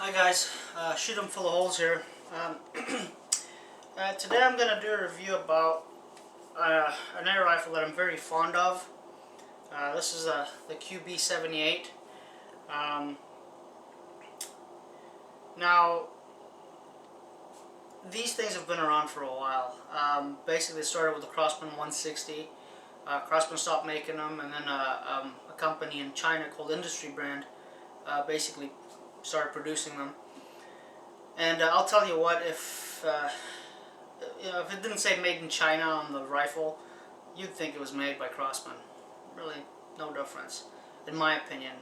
Hi guys, shoot 'em full of holes here. Today I'm going to do a review about an air rifle that I'm very fond of. This is the QB78. Now, these things have been around for a while. Basically, it started with the Crossman 160. Crossman stopped making them, and then a company in China called Industry Brand basically started producing them. And I'll tell you what, if it didn't say made in China on the rifle, you'd think it was made by Crossman. Really, no difference, in my opinion.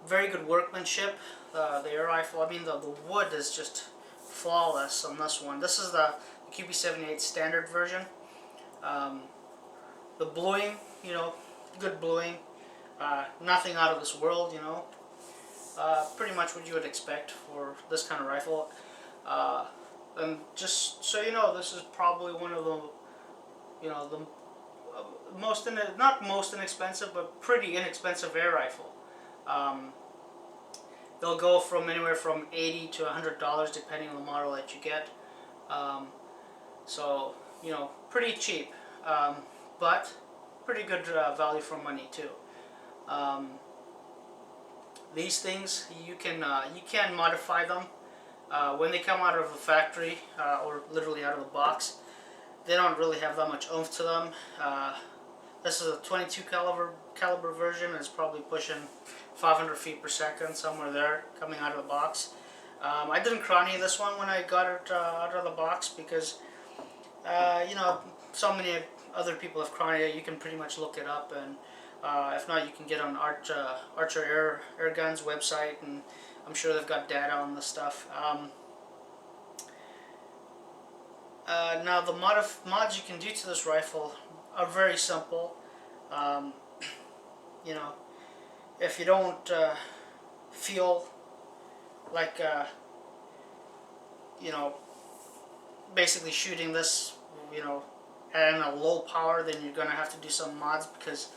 Very good workmanship. The air rifle, I mean, the wood is just flawless on this one. This is the QB78 standard version. The bluing, good bluing. Nothing out of this world, pretty much what you would expect for this kind of rifle. And just so you know, this is probably one of the, the not most inexpensive, but pretty inexpensive air rifle. They'll go from anywhere from $80 to $100 depending on the model that you get. So, pretty cheap, but pretty good value for money too. These things you can modify them when they come out of the factory or literally out of the box. They don't really have that much oomph to them. This is a 22 caliber version. It's probably pushing 500 feet per second, somewhere there, coming out of the box. I didn't chrony this one when I got it out of the box because so many other people have chronied it. You can pretty much look it up, and if not, you can get on Archer Airgun's website, and I'm sure they've got data on this stuff. Now the mods you can do to this rifle are very simple. If you don't feel like basically shooting this at a low power, then you're gonna have to do some mods, because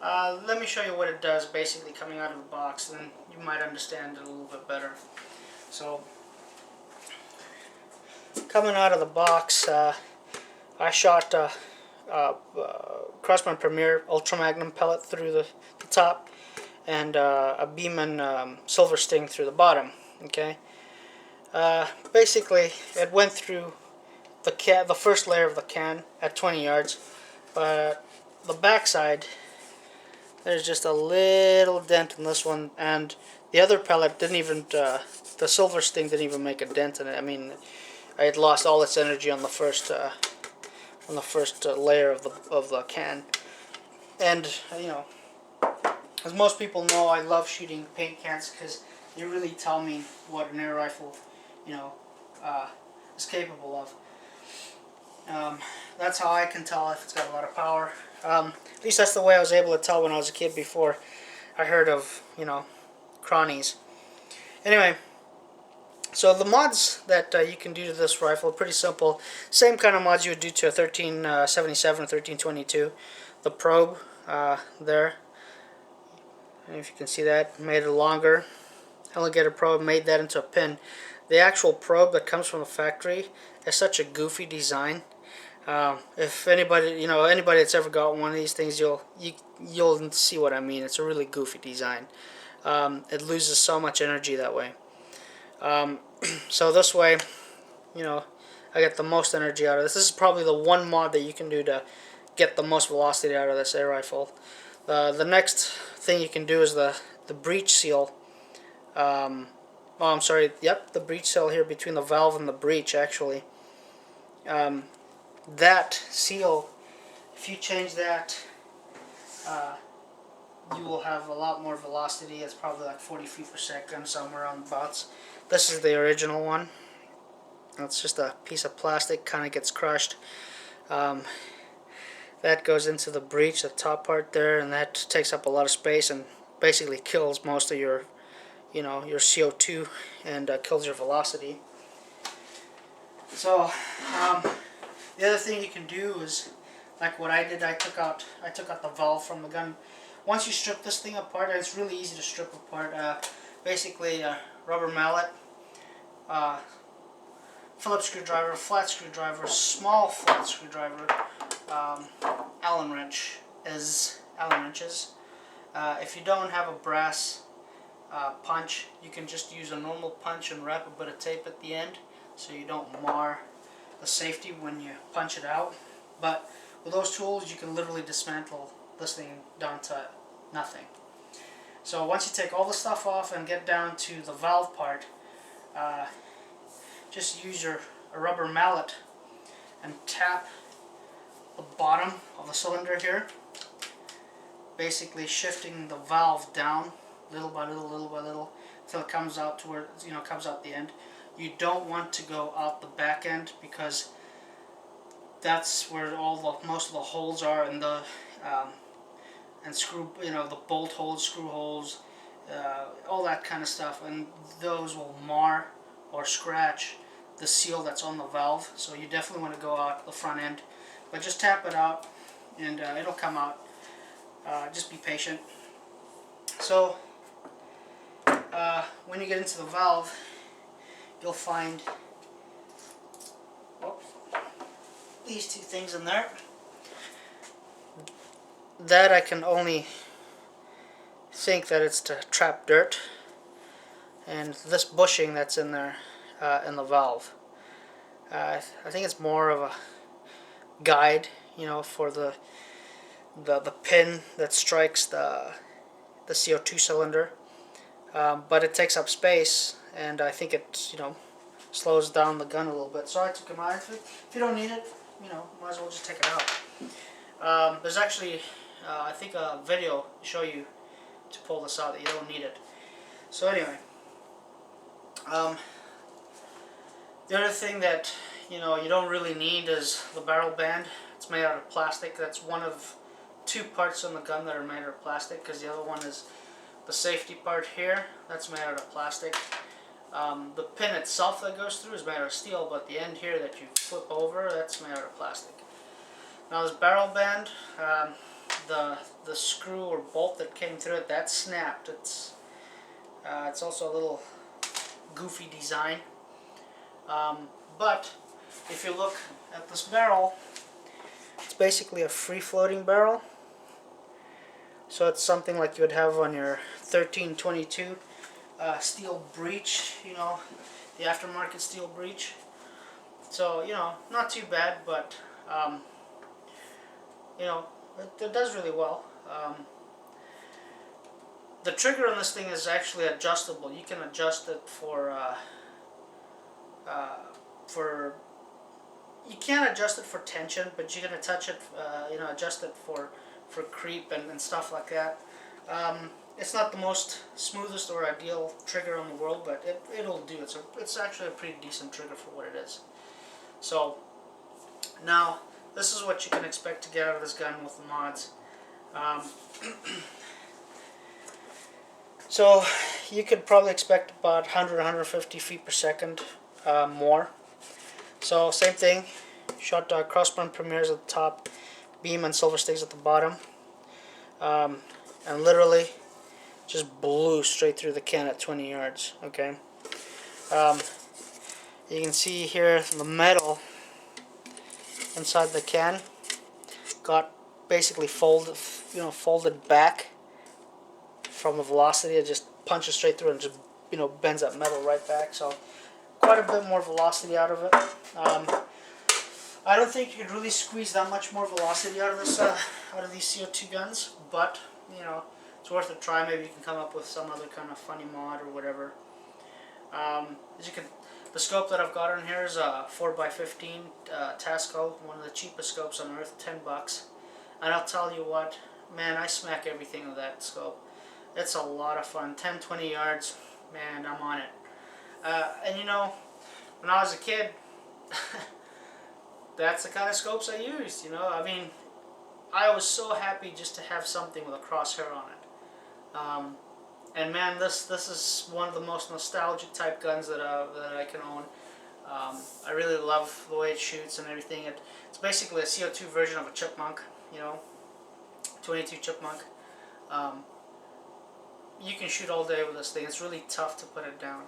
let me show you what it does basically coming out of the box, then you might understand it a little bit better. So, coming out of the box, I shot Crossman Premier Ultra Magnum pellet through the top, and a Beeman Silver Sting through the bottom. Okay. Basically, it went through the first layer of the can at 20 yards, but the backside, there's just a little dent in this one, and the other pellet didn't even, the Silver Sting didn't even make a dent in it. I mean, I had lost all its energy on the first layer of the can. And as most people know, I love shooting paint cans because they really tell me what an air rifle, is capable of. That's how I can tell if it's got a lot of power. At least that's the way I was able to tell when I was a kid before I heard of, cronies. Anyway, so the mods that you can do to this rifle are pretty simple. Same kind of mods you would do to a 1377 or 1322. The probe there, and if you can see that, made it longer. Alligator probe, made that into a pin. The actual probe that comes from the factory is such a goofy design. If anybody that's ever got one of these things, you'll see what I mean. It's a really goofy design. It loses so much energy that way. So this way, I get the most energy out of this. This is probably the one mod that you can do to get the most velocity out of this air rifle. The next thing you can do is the breech seal. I'm sorry. Yep, the breech seal here between the valve and the breech, actually. That seal, if you change that, you will have a lot more velocity. It's probably like 40 feet per second, somewhere on the bots. This is the original one. It's just a piece of plastic, kind of gets crushed. That goes into the breech, the top part there, and that takes up a lot of space and basically kills most of your, your CO2, and kills your velocity. So, the other thing you can do is, like what I did, I took out the valve from the gun. Once you strip this thing apart, and it's really easy to strip apart, basically a rubber mallet, Phillips screwdriver, flat screwdriver, small flat screwdriver, Allen wrench is Allen wrenches. If you don't have a brass punch, you can just use a normal punch and wrap a bit of tape at the end so you don't mar the safety when you punch it out. But with those tools, you can literally dismantle this thing down to nothing. So once you take all the stuff off and get down to the valve part, just use a rubber mallet and tap the bottom of the cylinder here, basically shifting the valve down little by little, little by little, until it comes out to where, you know, comes out the end. You don't want to go out the back end, because that's where most of the holes are, and the screw, you know, the bolt holes, screw holes, all that kind of stuff, and those will mar or scratch the seal that's on the valve. So you definitely want to go out the front end, but just tap it out and it'll come out. Just be patient. So when you get into the valve, you'll find these two things in there. That I can only think that it's to trap dirt, and this bushing that's in there in the valve, I think it's more of a guide, you know, for the pin that strikes the CO2 cylinder, but it takes up space, and I think it, you know, slows down the gun a little bit. So I took it out. If you don't need it, you know, might as well just take it out. There's actually I think a video to show you to pull this out, that you don't need it. So anyway, the other thing that, you know, you don't really need is the barrel band. It's made out of plastic. That's one of two parts on the gun that are made out of plastic, because the other one is the safety part here. That's made out of plastic. The pin itself that goes through is made out of steel, but the end here that you flip over, that's made out of plastic. Now this barrel band, the screw or bolt that came through it, that snapped. It's also a little goofy design. But if you look at this barrel, it's basically a free-floating barrel. So it's something like you would have on your 1322 steel breech, you know, the aftermarket steel breech. So, you know, not too bad, but you know, it does really well. The trigger on this thing is actually adjustable. You can adjust it you can't adjust it for tension, but you can attach it, you know, adjust it for creep and stuff like that. It's not the most smoothest or ideal trigger in the world, but it'll do. It's actually a pretty decent trigger for what it is. So now this is what you can expect to get out of this gun with the mods. So you could probably expect about 100-150 feet per second more. So same thing, shot crossburn premieres at the top, beam and silver stays at the bottom, and literally just blew straight through the can at 20 yards. Okay, you can see here the metal inside the can got basically folded back from the velocity. It just punches straight through and just, you know, bends that metal right back. So quite a bit more velocity out of it. I don't think you could really squeeze that much more velocity out of this, out of these CO2 guns, but you know, it's worth a try. Maybe you can come up with some other kind of funny mod or whatever. The scope that I've got on here is a 4x15 Tasco, one of the cheapest scopes on earth, $10. And I'll tell you what, man, I smack everything with that scope. It's a lot of fun. 10-20 yards, man, I'm on it. And you know, when I was a kid, that's the kind of scopes I used, you know. I mean, I was so happy just to have something with a crosshair on it. And man, this is one of the most nostalgic type guns that I can own. I really love the way it shoots and everything. It's basically a CO2 version of a chipmunk, you know, 22 chipmunk. you can shoot all day with this thing. It's really tough to put it down.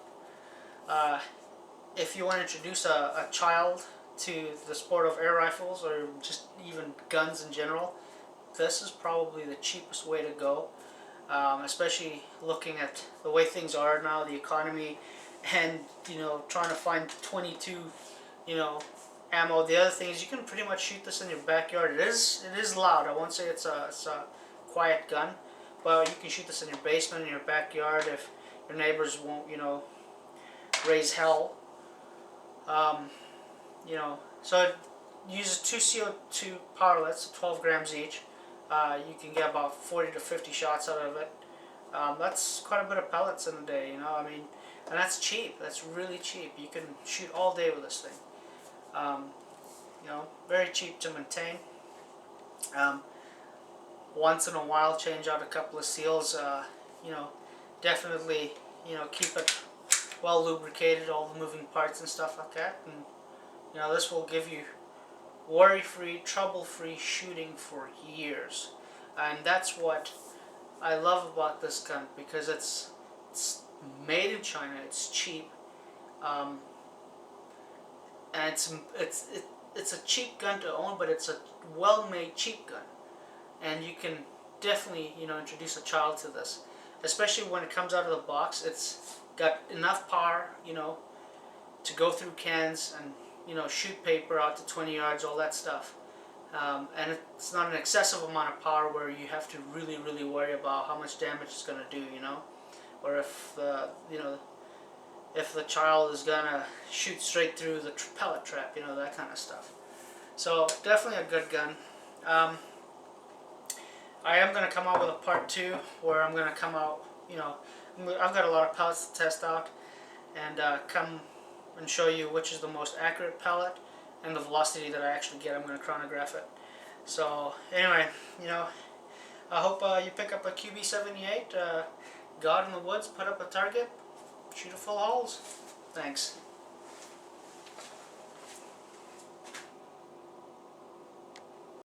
If you want to introduce a child to the sport of air rifles, or just even guns in general, this is probably the cheapest way to go. Especially looking at the way things are now, the economy, and trying to find 22 ammo. The other thing is you can pretty much shoot this in your backyard. It is loud. I won't say it's a quiet gun, but you can shoot this in your basement, in your backyard, if your neighbors won't raise hell. So it uses 2 CO2 powerlets, 12 grams each. You can get about 40 to 50 shots out of it. That's quite a bit of pellets in a day, I mean, and that's cheap. That's really cheap. You can shoot all day with this thing. Very cheap to maintain. Once in a while, change out a couple of seals. Definitely, keep it well lubricated, all the moving parts and stuff like that. And this will give you worry-free, trouble-free shooting for years. And that's what I love about this gun, because it's made in China. It's cheap, and it's a cheap gun to own, but it's a well-made cheap gun, and you can definitely introduce a child to this, especially when it comes out of the box. It's got enough power to go through cans and shoot paper out to 20 yards, all that stuff. And it's not an excessive amount of power where you have to really worry about how much damage it's going to do, or if if the child is going to shoot straight through the pellet trap, that kind of stuff. So definitely a good gun. I am going to come out with a part 2 where I'm going to come out, I've got a lot of pellets to test out, and come and show you which is the most accurate pellet and the velocity that I actually get. I'm going to chronograph it. So anyway, I hope you pick up a QB78, go out in the woods, put up a target, shoot a full holes. Thanks.